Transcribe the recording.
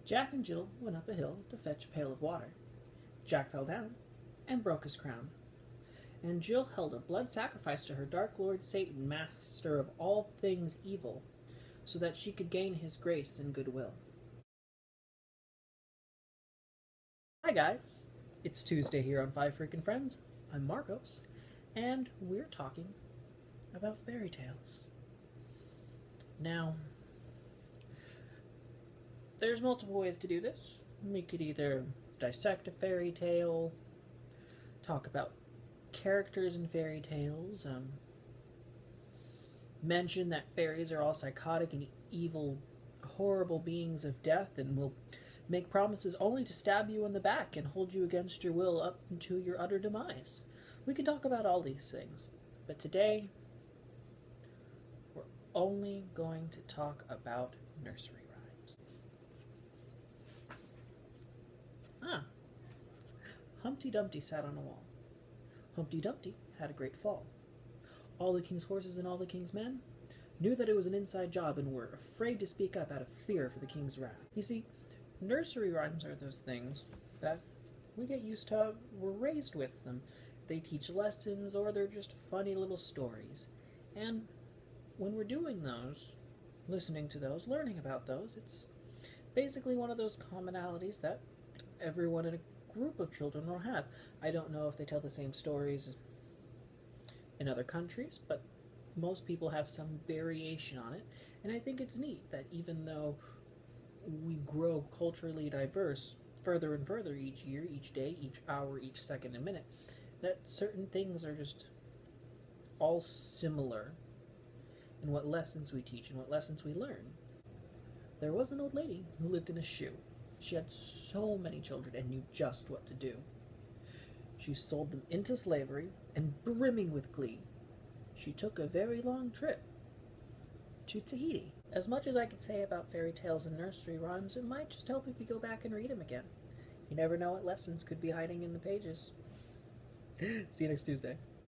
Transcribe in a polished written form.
Jack and Jill went up a hill to fetch a pail of water. Jack fell down and broke his crown, and Jill held a blood sacrifice to her dark lord Satan, master of all things evil, so that she could gain his grace and goodwill. Hi guys, it's Tuesday here on FiveFreakinFriends. I'm Marcos, and we're talking about fairy tales. Now, there's multiple ways to do this. We could either dissect a fairy tale, talk about characters in fairy tales, mention that fairies are all psychotic and evil, horrible beings of death and will make promises only to stab you in the back and hold you against your will up until your utter demise. We could talk about all these things, but today we're only going to talk about nursery rhymes. Humpty Dumpty sat on a wall. Humpty Dumpty had a great fall. All the king's horses and all the king's men knew that it was an inside job and were afraid to speak up out of fear for the king's wrath. You see, nursery rhymes are those things that we get used to, we're raised with them. They teach lessons or they're just funny little stories. And when we're doing those, listening to those, learning about those, it's basically one of those commonalities that everyone in a group of children will have. I don't know if they tell the same stories in other countries, but most people have some variation on it, and I think it's neat that even though we grow culturally diverse further and further each year, each day, each hour, each second and minute, that certain things are just all similar in what lessons we teach and what lessons we learn. There was an old lady who lived in a shoe. She had so many children and knew just what to do. She sold them into slavery, and brimming with glee, she took a very long trip to Tahiti. As much as I could say about fairy tales and nursery rhymes, it might just help if you go back and read them again. You never know what lessons could be hiding in the pages. See you next Tuesday.